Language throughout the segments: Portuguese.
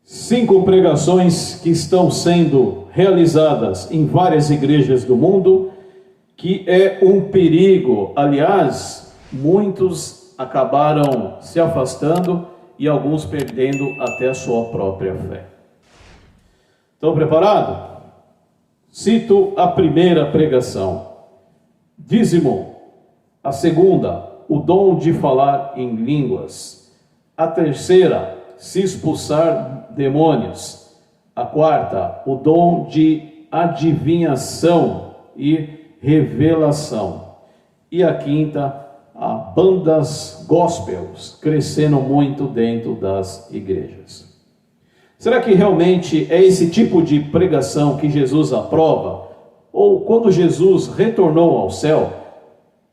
5 pregações que estão sendo realizadas em várias igrejas do mundo, que é um perigo. Aliás, muitos acabaram se afastando e alguns perdendo até a sua própria fé. Estão preparados? Cito a primeira pregação: dízimo. A segunda, o dom de falar em línguas. A terceira, se expulsar demônios. A quarta, o dom de adivinhação e revelação. E a quinta, a bandas gospels crescendo muito dentro das igrejas. Será que realmente é esse tipo de pregação que Jesus aprova? Ou quando Jesus retornou ao céu,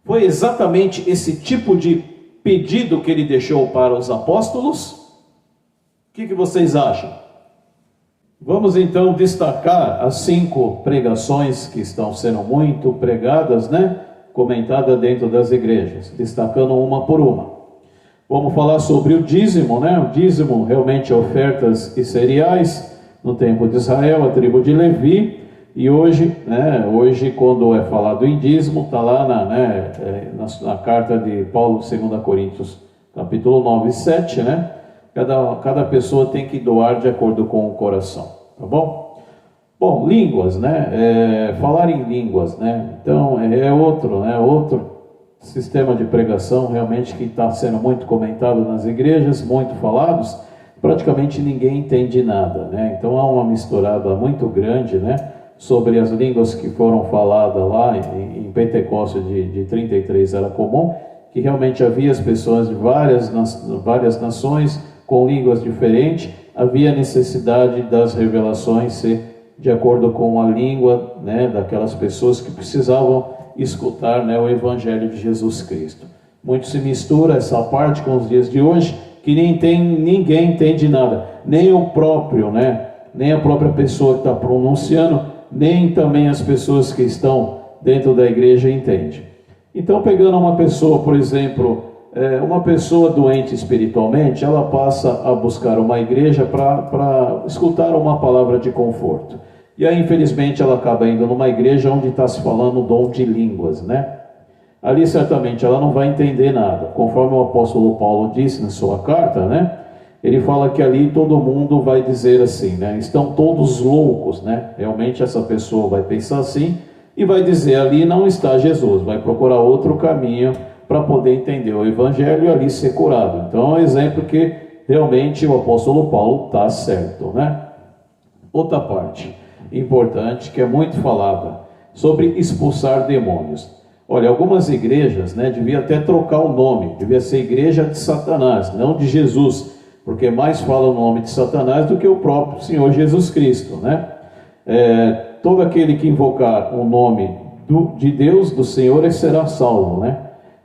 foi exatamente esse tipo de pedido que ele deixou para os apóstolos? O que vocês acham? Vamos então destacar as 5 pregações que estão sendo muito pregadas, comentadas dentro das igrejas, destacando uma por uma. Vamos falar sobre o dízimo, O dízimo realmente é ofertas e cereais no tempo de Israel, a tribo de Levi. E hoje, quando é falado em dízimo, está lá na carta de Paulo, 2 Coríntios, capítulo 9 e 7, Cada pessoa tem que doar de acordo com o coração, tá bom? Bom, línguas, falar em línguas, Então, outro sistema de pregação realmente que está sendo muito comentado nas igrejas, muito falados, praticamente ninguém entende nada, Então, há uma misturada muito grande, sobre as línguas que foram faladas lá em Pentecostes de 33 era comum, que realmente havia as pessoas de várias nações, com línguas diferentes, havia necessidade das revelações ser de acordo com a língua, daquelas pessoas que precisavam escutar, o Evangelho de Jesus Cristo. Muito se mistura essa parte com os dias de hoje, que ninguém entende nada, nem o próprio, nem a própria pessoa que está pronunciando, nem também as pessoas que estão dentro da igreja entendem. Então, pegando uma pessoa, por exemplo, uma pessoa doente espiritualmente, ela passa a buscar uma igreja para escutar uma palavra de conforto. E aí, infelizmente, ela acaba indo numa igreja onde está se falando o dom de línguas, Ali, certamente, ela não vai entender nada. Conforme o apóstolo Paulo disse na sua carta, ele fala que ali todo mundo vai dizer assim, estão todos loucos, Realmente essa pessoa vai pensar assim e vai dizer, ali não está Jesus, vai procurar outro caminho para poder entender o Evangelho e ali ser curado. Então é um exemplo que realmente o apóstolo Paulo está certo, Outra parte importante que é muito falada, sobre expulsar demônios. Olha, algumas igrejas, devia até trocar o nome, devia ser igreja de Satanás, não de Jesus, porque mais fala o nome de Satanás do que o próprio Senhor Jesus Cristo, Todo aquele que invocar o nome de Deus, do Senhor, será salvo,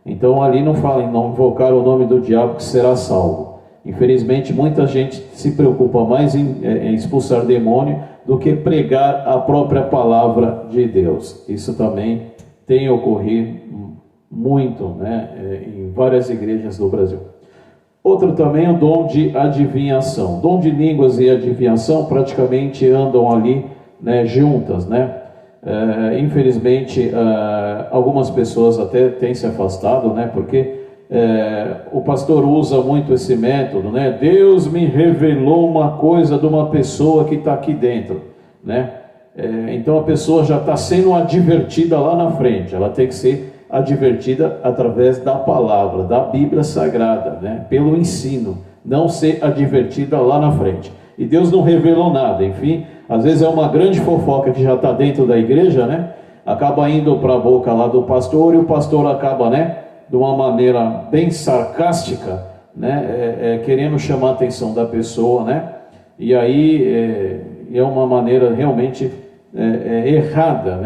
Então ali não fala em não invocar o nome do diabo que será salvo. Infelizmente muita gente se preocupa mais em expulsar demônio do que pregar a própria palavra de Deus. Isso também tem ocorrido muito, em várias igrejas do Brasil. Outro também, o dom de adivinhação. Dom de línguas e adivinhação praticamente andam ali, juntas, Infelizmente, algumas pessoas até têm se afastado, porque o pastor usa muito esse método, Deus me revelou uma coisa de uma pessoa que está aqui dentro, Então a pessoa já está sendo advertida lá na frente, ela tem que ser advertida através da palavra, da Bíblia Sagrada, pelo ensino, não ser advertida lá na frente. E Deus não revelou nada, enfim, às vezes é uma grande fofoca que já está dentro da igreja, acaba indo para a boca lá do pastor, e o pastor acaba, de uma maneira bem sarcástica, querendo chamar a atenção da pessoa, e aí é uma maneira realmente errada,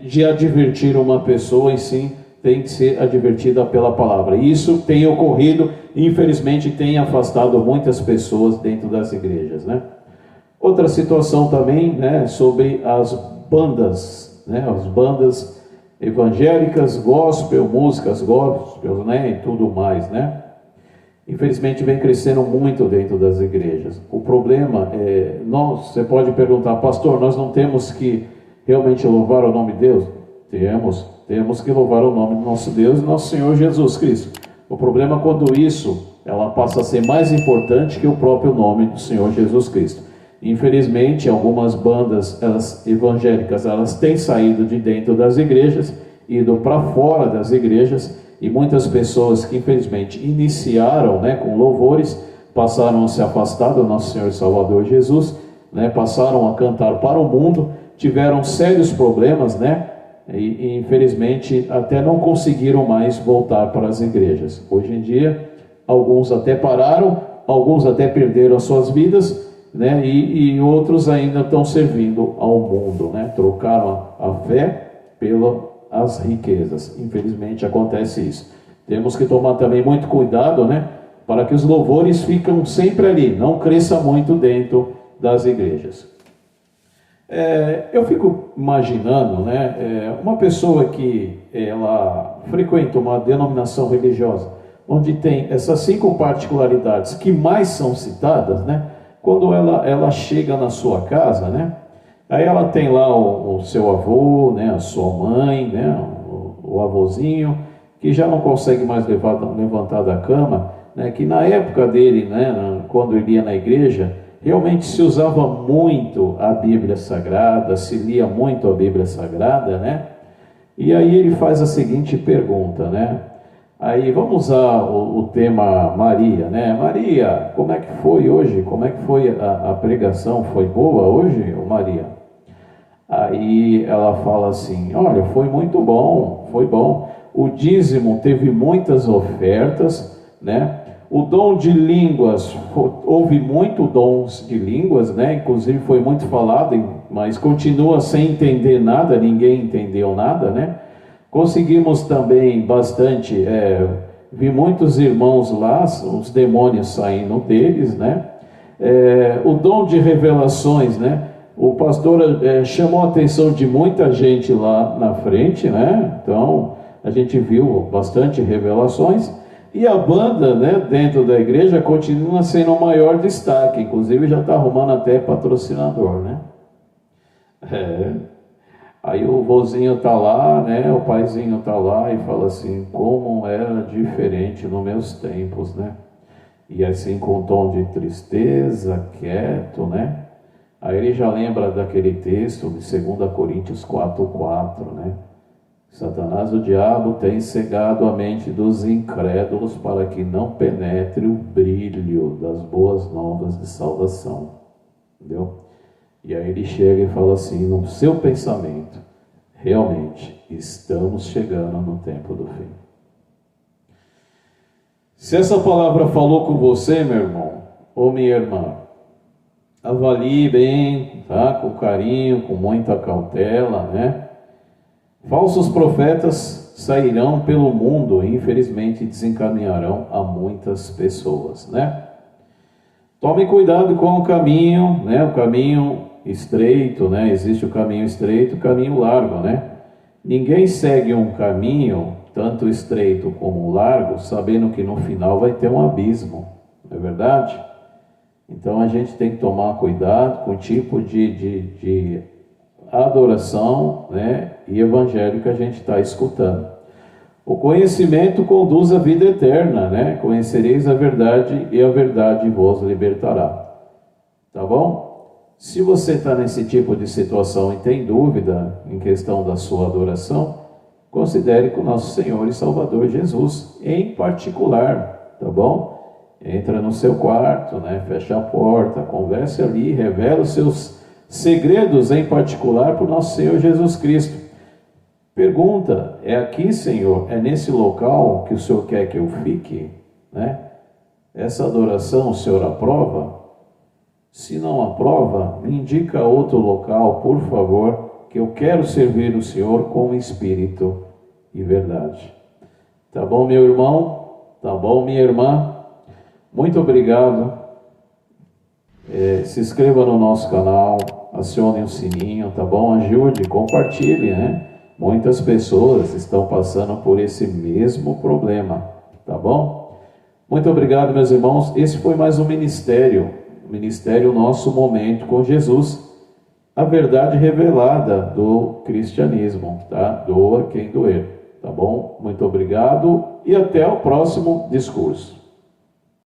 de advertir uma pessoa, e sim tem que ser advertida pela palavra. E isso tem ocorrido, e infelizmente tem afastado muitas pessoas dentro das igrejas, Outra situação também, sobre as bandas, as bandas evangélicas, gospel, músicas gospel, e tudo mais, infelizmente vem crescendo muito dentro das igrejas. O problema é, você pode perguntar, pastor, nós não temos que realmente louvar o nome de Deus? Temos que louvar o nome do nosso Deus e nosso Senhor Jesus Cristo. O problema é quando ela passa a ser mais importante que o próprio nome do Senhor Jesus Cristo. Infelizmente, algumas bandas evangélicas, elas têm saído de dentro das igrejas, ido para fora das igrejas, e muitas pessoas que infelizmente iniciaram, com louvores, passaram a se afastar do nosso Senhor e Salvador Jesus, passaram a cantar para o mundo, tiveram sérios problemas, e infelizmente até não conseguiram mais voltar para as igrejas. Hoje em dia, alguns até pararam, alguns até perderam as suas vidas, e outros ainda estão servindo ao mundo, trocaram a fé pelas riquezas. Infelizmente acontece isso. Temos que tomar também muito cuidado, para que os louvores ficam sempre ali, não cresça muito dentro das igrejas. Eu fico imaginando, uma pessoa que ela frequenta uma denominação religiosa, onde tem essas 5 particularidades que mais são citadas, quando ela chega na sua casa, aí ela tem lá o seu avô, a sua mãe, o avôzinho, que já não consegue mais levantar da cama, que na época dele, quando ele ia na igreja, realmente se usava muito a Bíblia Sagrada, se lia muito a Bíblia Sagrada, e aí ele faz a seguinte pergunta, aí vamos usar o tema Maria, Maria, como é que foi hoje? Como é que foi a pregação? Foi boa hoje, Maria? Aí ela fala assim, olha, foi muito bom, foi bom. O dízimo teve muitas ofertas, O dom de línguas, houve muito dons de línguas, Inclusive foi muito falado, mas continua sem entender nada, ninguém entendeu nada, Conseguimos também bastante, vi muitos irmãos lá, os demônios saindo deles, O dom de revelações, O pastor chamou a atenção de muita gente lá na frente, Então a gente viu bastante revelações. E a banda, dentro da igreja, continua sendo o maior destaque. Inclusive já está arrumando até patrocinador, Aí o vozinho está lá, o paizinho está lá e fala assim, como era diferente nos meus tempos, E assim com um tom de tristeza, quieto, Aí ele já lembra daquele texto de 2 Coríntios 4:4, Satanás, o diabo, tem cegado a mente dos incrédulos para que não penetre o brilho das boas novas de salvação. Entendeu? E aí ele chega e fala assim, no seu pensamento, realmente, estamos chegando no tempo do fim. Se essa palavra falou com você, meu irmão, ou minha irmã, avalie bem, com carinho, com muita cautela, Falsos profetas sairão pelo mundo e infelizmente desencaminharão a muitas pessoas, Tome cuidado com o caminho, o caminho estreito, Existe o caminho estreito e o caminho largo, Ninguém segue um caminho, tanto estreito como largo, sabendo que no final vai ter um abismo, não é verdade? Então a gente tem que tomar cuidado com o tipo de adoração, e evangelho que a gente está escutando. O conhecimento conduz à vida eterna, Conhecereis a verdade e a verdade vos libertará. Tá bom? Se você está nesse tipo de situação e tem dúvida em questão da sua adoração, considere com nosso Senhor e Salvador Jesus em particular, tá bom? Entra no seu quarto, fecha a porta, converse ali, revela os seus segredos em particular para o nosso Senhor Jesus Cristo. Pergunta, é aqui, Senhor? É nesse local que o Senhor quer que eu fique? Essa adoração o Senhor aprova? Se não aprova, me indica outro local, por favor, que eu quero servir o Senhor com espírito e verdade. Tá bom, meu irmão? Tá bom, minha irmã? Muito obrigado. Se inscreva no nosso canal, acione o sininho, tá bom? Ajude, compartilhe, Muitas pessoas estão passando por esse mesmo problema, tá bom? Muito obrigado, meus irmãos. Esse foi mais um ministério. O ministério Nosso Momento com Jesus. A verdade revelada do cristianismo, tá? Doa quem doer, tá bom? Muito obrigado e até o próximo discurso.